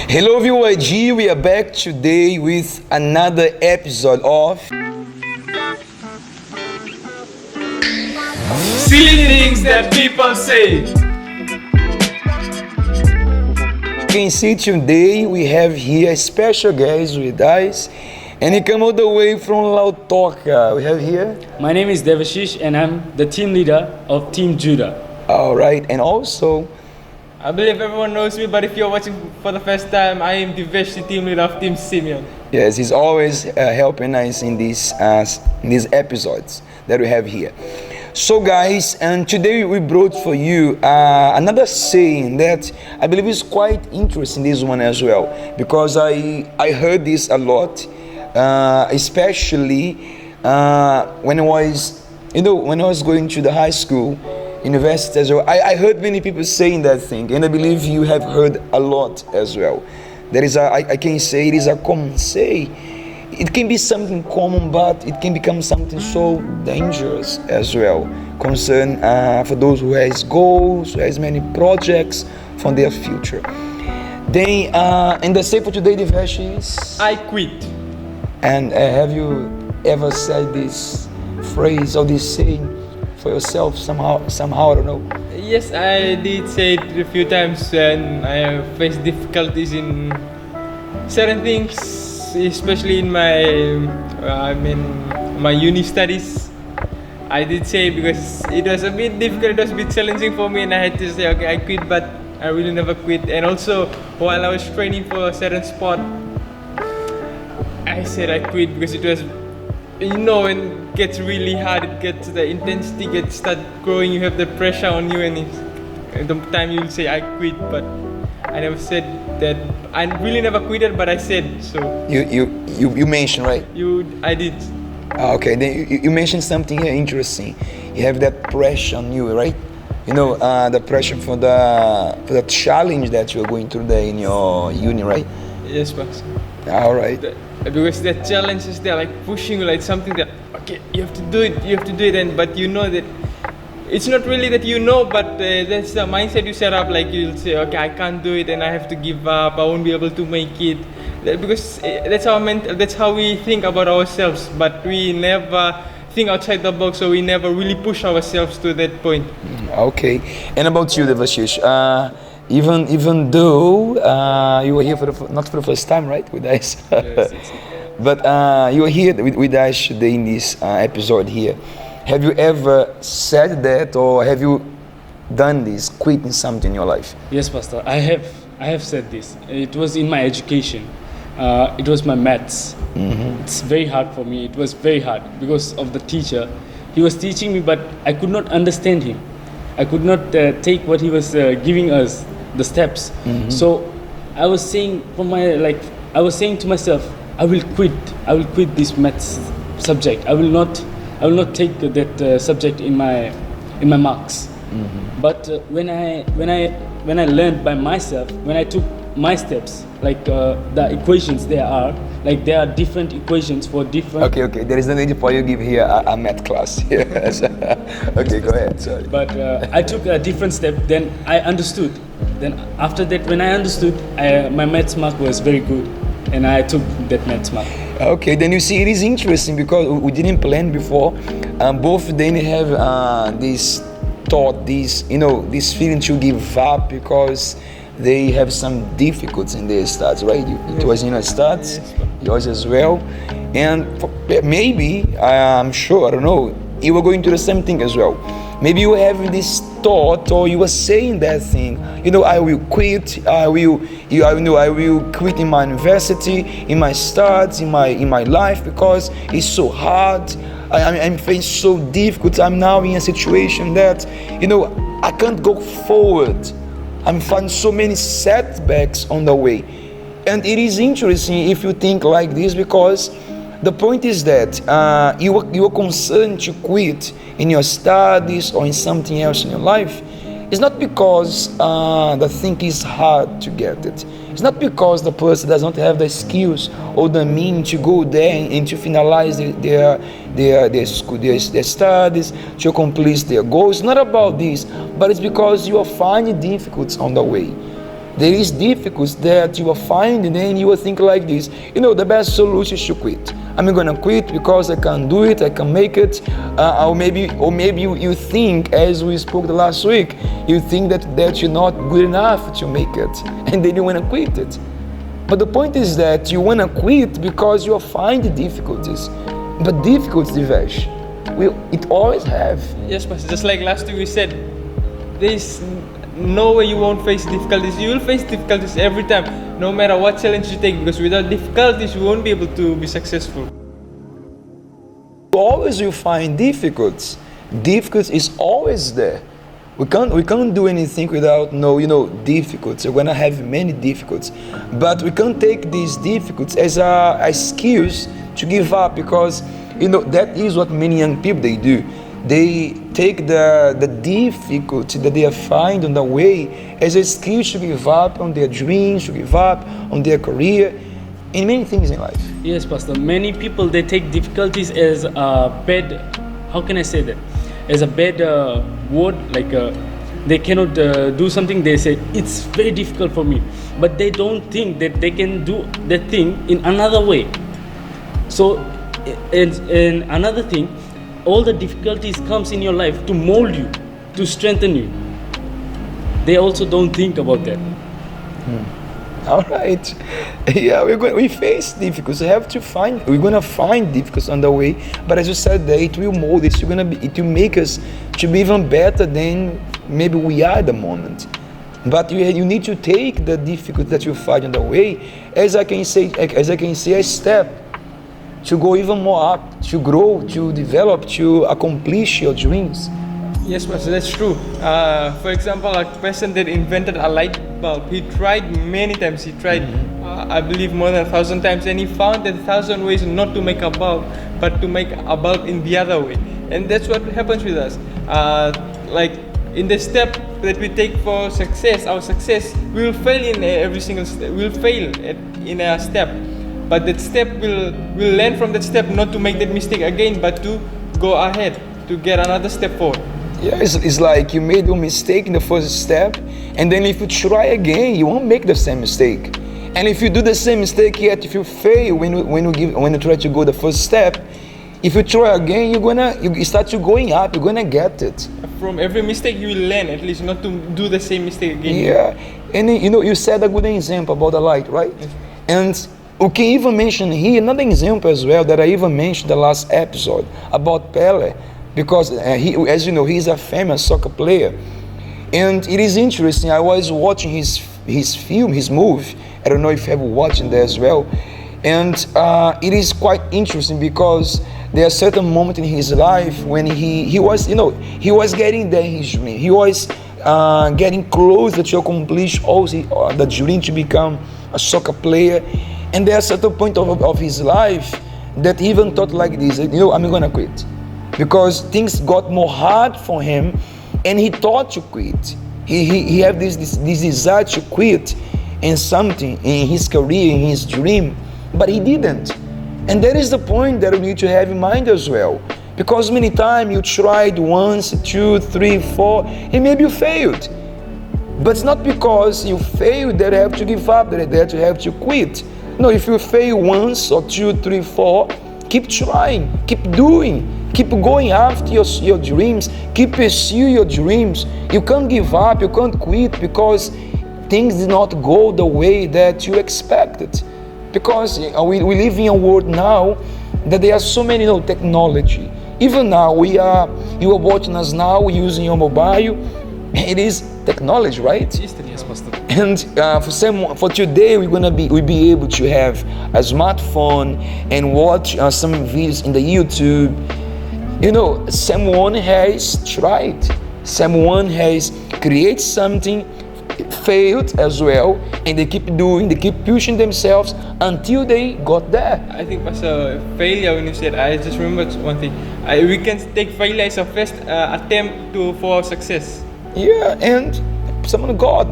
Hello VYG, we are back today with another episode of Silly things that people say. You can see today we have here a special guest with us, and he come all the way from Lautoka. We have here. My name is Devashish and I'm the team leader of Team Judah. All right, and also I believe everyone knows me, but if you're watching for the first time, I am Divesh, the team leader of Team Simeon. yes, he's always helping us in these episodes that we have here. So guys, and today we brought for you another saying that I believe is quite interesting, this one as well, because I heard this a lot, especially when I was going to the high school, university as well. I heard many people saying that thing, and I believe you have heard a lot as well. There is I can say it is a common say. It can be something common, but it can become something so dangerous as well. Concern for those who has goals, who has many projects for their future. Then, and the say for today, the verse is I quit. And have you ever said this phrase or this saying for yourself somehow? I don't know. Yes, I did say it a few times when I have faced difficulties in certain things, especially in my uni studies. I did say because it was a bit difficult, it was a bit challenging for me, and I had to say, okay, I quit, but I really never quit. And also, while I was training for a certain sport, I said I quit because it was, when it gets really hard, the intensity start growing, you have the pressure on you, and at the time you'll say I quit, but I never said that. I really never quitted, but I said so. You mentioned, right? I did. Okay, then you mentioned something here interesting. You have that pressure on you, right? The pressure for the challenge that you're going through there in your uni, right? Yes, boss. All right. Because the challenge is there, like pushing you, like something that, okay, you have to do it, but you know that it's not really that but that's the mindset you set up. Like you'll say, okay, I can't do it, and I have to give up. I won't be able to make it, because that's how we think about ourselves. But we never think outside the box, so we never really push ourselves to that point. Okay, and about you, Devashish, even though you were here not for the first time, right, with us, Yes, but you were here with us today in this episode here. Have you ever said that, or have you done this, quitting something in your life? Yes, Pastor, I have said this. It was in my education. It was my maths. Mm-hmm. It's very hard for me. It was very hard because of the teacher. He was teaching me, but I could not understand him. I could not take what he was giving us, the steps. Mm-hmm. So I was saying to myself, I will quit this maths subject. I will not take that subject in my marks. Mm-hmm. But when I learned by myself, when I took my steps, like the equations there are different equations for different. Okay. There is no need for you give here a math class. Yes. Okay, go ahead. Sorry. But I took a different step. Then I understood. Then after that, when I understood, my maths mark was very good, and I took that maths mark. Okay, then you see it is interesting because we didn't plan before. Both of them have this thought, this feeling to give up because they have some difficulties in their studies, right? It was in your studies, yours as well, and maybe I'm sure, I don't know, you were going through the same thing as well. Maybe you have this thought, or you were saying that thing. I will quit. I will quit in my university, in my studies, in my life because it's so hard. I'm facing so difficult. I'm now in a situation that I can't go forward. I'm finding so many setbacks on the way, and it is interesting if you think like this because the point is that you are concerned to quit in your studies or in something else in your life. It's not because the thing is hard to get it. It's not because the person does not have the skills or the means to go there and to finalize their studies, to complete their goals. It's not about this, but it's because you are finding difficulties on the way. there is difficulties that you are finding, and you will think like this, the best solution is to quit. I'm gonna quit because I can't do it, I can make it, or maybe you think, as we spoke the last week, you think that you're not good enough to make it, and then you wanna quit it. But the point is that you wanna quit because you find difficulties. But difficulties, Divesh, it always have. Yes, Pastor. Just like last week we said, there's no way you won't face difficulties. You will face difficulties every time, no matter what challenge you take, because without difficulties, you won't be able to be successful. Always you find difficulties. Difficulties is always there. We can't do anything without difficulties. We're gonna have many difficulties, but we can't take these difficulties as a excuse to give up, because that is what many young people they do. They take the difficulty that they find on the way as an excuse to give up on their dreams, to give up on their career, and many things in life. Yes, Pastor. Many people, they take difficulties as a bad, how can I say that? As a bad word, like they cannot do something, they say, it's very difficult for me. But they don't think that they can do that thing in another way. So, and another thing, all the difficulties comes in your life to mold you, to strengthen you. They also don't think about that. All right. Yeah, we face difficulties. We're gonna find difficulties on the way. But as you said, that it will mold us. It will make us to be even better than maybe we are at the moment. But you need to take the difficulty that you find on the way, as I can say, a step to go even more up, to grow, to develop, to accomplish your dreams. Yes, Pastor, that's true. For example, a person that invented a light bulb, he tried many times. He tried, I believe, more than 1,000 times, and he found that 1,000 ways not to make a bulb, but to make a bulb in the other way. And that's what happens with us. Like in the step that we take for success, our success, we will fail in every single step. We will fail in a step, but that step we'll learn from that step, not to make that mistake again, but to go ahead, to get another step forward. Yeah, it's like you made a mistake in the first step, and then if you try again, you won't make the same mistake. And if you do the same mistake yet, if you fail when you try to go the first step, if you try again, you start to going up. You're gonna get it. From every mistake, you will learn at least not to do the same mistake again. Yeah, and you said a good example about the light, right? Yes. And we can even mention here another example as well that I even mentioned the last episode about Pele. Because he, as you know, he's a famous soccer player, and it is interesting. I was watching his movie. I don't know if you have watched that as well, and it is quite interesting because there are certain moments in his life when he was getting there in his dream. He was getting closer to accomplish all the dream to become a soccer player, and there are certain point of his life that he even thought like this: I'm gonna quit. Because things got more hard for him, and he thought to quit. He had this desire to quit in something, in his career, in his dream, but he didn't. And that is the point that we need to have in mind as well. Because many times you tried once, 2, 3, 4, and maybe you failed. But it's not because you failed that you have to give up, that you have to quit. No, if you fail once or 2, 3, 4, keep trying, keep doing. Keep going after your dreams. Keep pursue your dreams. You can't give up. You can't quit because things did not go the way that you expected. Because we live in a world now that there are so many technology. Even now you are watching us now using your mobile. It is technology, right? Yes, Pastor. And for today, we'll be able to have a smartphone and watch some videos in the YouTube. Someone has tried, someone has created something, failed as well, and they keep doing, they keep pushing themselves until they got there. I think, Pastor, failure, when you said, I just remembered one thing. We can take failure as a first attempt for success. Yeah, and someone got,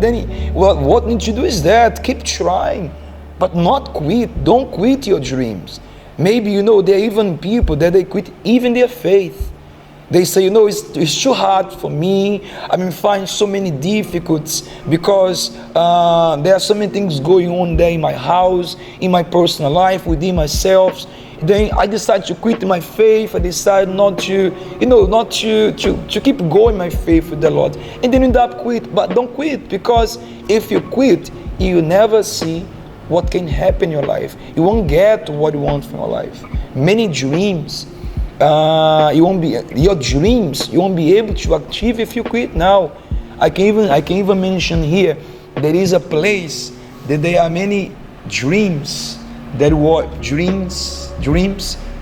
what need to do is that, keep trying, but not quit. Don't quit your dreams. Maybe there are even people that they quit even their faith. They say, it's too hard for me. I mean, find so many difficulties because there are so many things going on there in my house, in my personal life, within myself. Then I decide to quit my faith. I decide not to keep going my faith with the Lord. And then end up quit. But don't quit, because if you quit, you never see what can happen in your life. You won't get what you want from your life. Many dreams. You won't be able to achieve if you quit now. I can even mention here, there is a place that there are many dreams,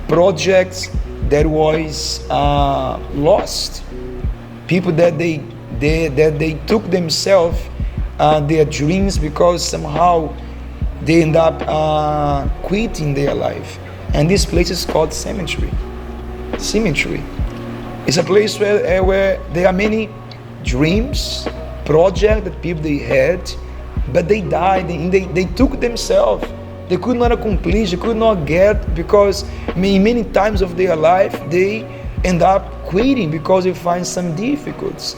projects that was lost. People that they took themselves their dreams because somehow they end up quitting their life. And this place is called cemetery. It's a place where there are many dreams, projects that people they had, but they died and they took themselves. They could not accomplish, they could not get, because many times of their life they end up quitting because they find some difficulties.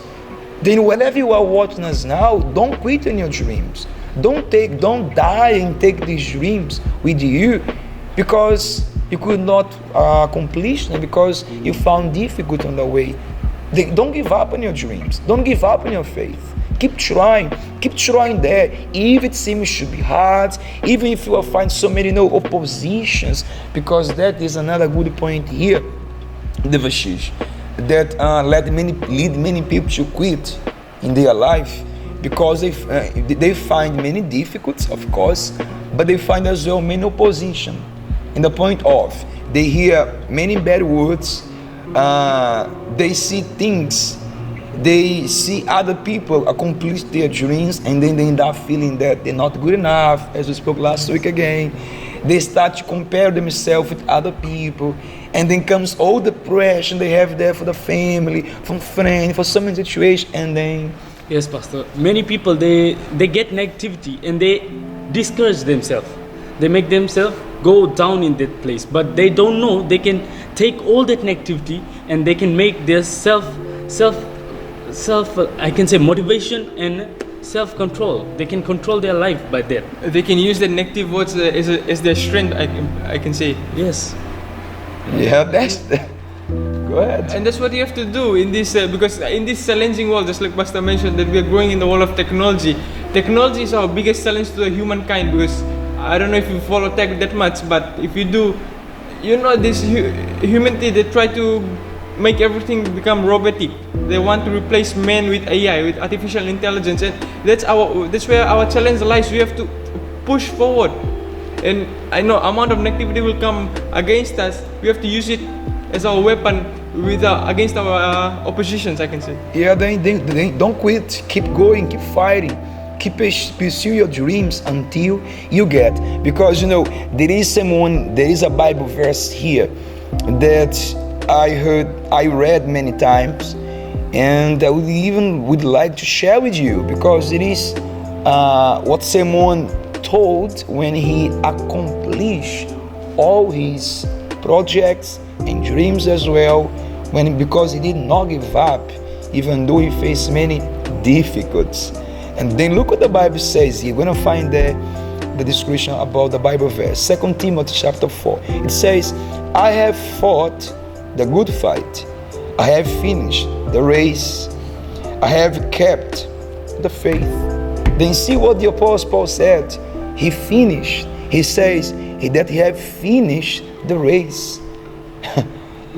Then whenever you are watching us now, don't quit on your dreams. Don't die and take these dreams with you because you could not accomplish them, because you found difficult on the way. Don't give up on your dreams. Don't give up on your faith. Keep trying there, even it seems to be hard, even if you will find so many oppositions, because that is another good point here, the VYG, that lead many people to quit in their life, because they find many difficulties, of course, but they find as well many opposition. In the point of, they hear many bad words, they see things, they see other people accomplish their dreams, and then they end up feeling that they're not good enough, as we spoke last week again. They start to compare themselves with other people, and then comes all the pressure they have there for the family, from friends, for some situation, and then... Yes, Pastor. Many people, they get negativity and they discourage themselves. They make themselves go down in that place, but they don't know they can take all that negativity and they can make their self I can say motivation and self-control. They can control their life by that. They can use the negative words as their strength, I can say. Yes. Yeah, go ahead. And that's what you have to do in this, because in this challenging world, just like Pastor mentioned, that we are growing in the world of technology. Technology is our biggest challenge to the humankind, because I don't know if you follow tech that much, but if you do, this humanity, they try to make everything become robotic. They want to replace man with AI, with artificial intelligence, and that's where our challenge lies. We have to push forward. And I know amount of negativity will come against us. We have to use it as our weapon against our oppositions, I can say. Yeah, then don't quit. Keep going, keep fighting. Keep pursue your dreams until you get. Because there is a Bible verse here that I read many times, and I would like to share with you, because it is what someone told when he accomplished all his projects and dreams as well, because he did not give up, even though he faced many difficulties. And then look what the Bible says here. We're going to find the description about the Bible verse, 2 Timothy chapter 4. It says, I have fought the good fight. I have finished the race. I have kept the faith. Then see what the Apostle Paul said. He finished. He says that he have finished the race.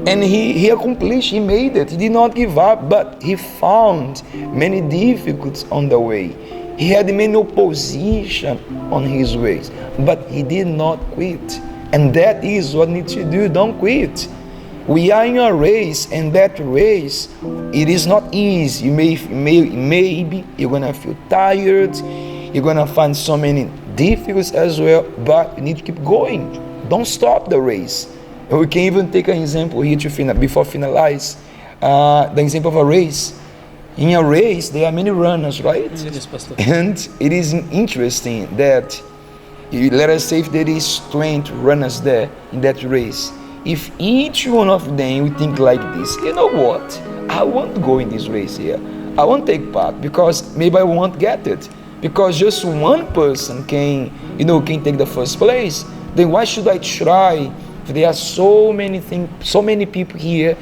And he accomplished, he made it. He did not give up, but he found many difficulties on the way. He had many opposition on his ways, but he did not quit. And that is what needs to do. Don't quit. We are in a race, and that race, it is not easy. Maybe you're gonna feel tired. You're gonna find so many difficulties as well, but you need to keep going. Don't stop the race. And we can even take an example here before finalize. The example of a race. In a race, there are many runners, right? Yes, Pastor. And it is interesting that, let us say if there is 20 runners there in that race. if each one of them will think like this, you know what? I won't go in this race here. I won't take part because maybe I won't get it. Because just one person can take the first place. Then why should I try? If there are so many things, so many people here,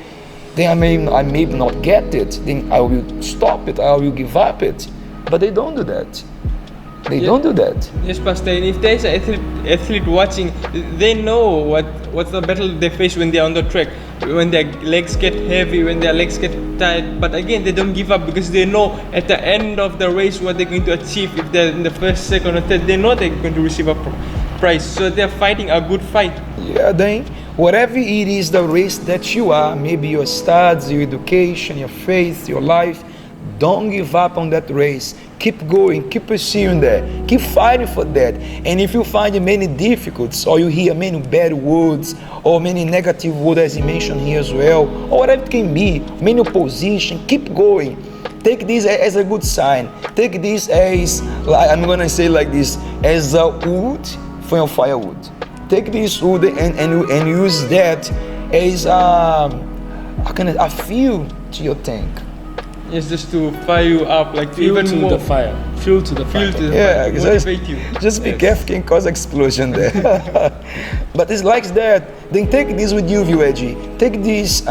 then I may not get it. Then I will stop it. I will give up it. But they don't do that. They don't do that. Yes, Pastor. And if there's an athlete watching, they know what's the battle they face when they're on the track, when their legs get heavy, when their legs get tired. But again, they don't give up because they know at the end of the race what they're going to achieve. If they're in the first, second, or third, they know they're going to receive a prize. So they're fighting a good fight. Yeah, then whatever it is, the race that you are, maybe your studies, your education, your faith, your life, don't give up on that race. Keep going, keep pursuing that, keep fighting for that. And if you find many difficulties, or you hear many bad words, or many negative words as you mentioned here as well, or whatever it can be, many opposition, keep going. Take this as a good sign. Take this as, I'm gonna say like this, as a wood for your firewood. Take this wood and use that as a fuel to your tank. It's just to fire you up, like Fuel even to more. the fire. Fuel to the fire. Fuel to the Yeah, fire, exactly. motivate you. Just be Yes. careful, can cause explosion there. But it's like that. Then take this with you, VYG. Take this.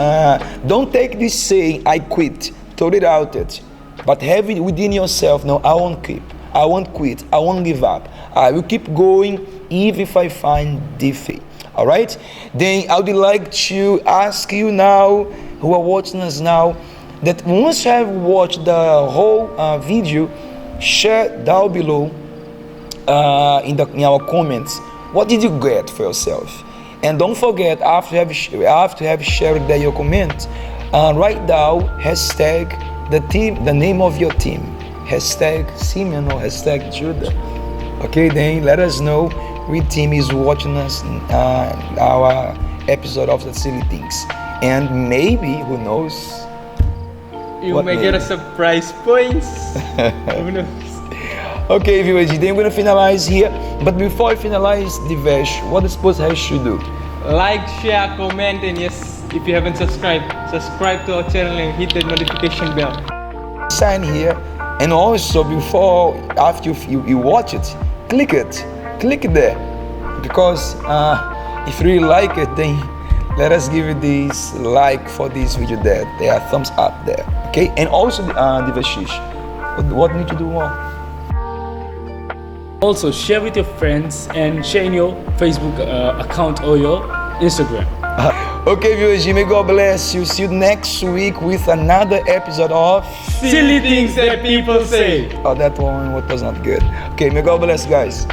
Don't take this saying, "I quit." Throw it out it. But have it within yourself. No, I won't quit. I won't quit. I won't give up. I will keep going even if I find defeat. All right. Then I would like to ask you now, who are watching us now, that once you have watched the whole video, share down below in our comments what did you get for yourself. And don't forget, after you have shared your comment, write down hashtag the name of your team, hashtag Simeon or hashtag Judah. Okay, then let us know which team is watching us in our episode of the Silly Things. And maybe, who knows, You What may maybe? get a surprise points. Who knows? okay, VYG, then we're gonna finalize here. But before I finalize the verse, what is supposed to should do? Like, share, comment, and yes, if you haven't subscribed, subscribe to our channel and hit the notification bell. Sign here, and also after you watch it, click it there, because if you really like it, then let us give you this like for this video there. There are thumbs up there, okay? And also the Vashish. What need to do more? Also, share with your friends and share in your Facebook account or your Instagram. Okay, viewers, may God bless you. See you next week with another episode of. Silly things that people say. Oh, that one was not good. Okay, may God bless, guys.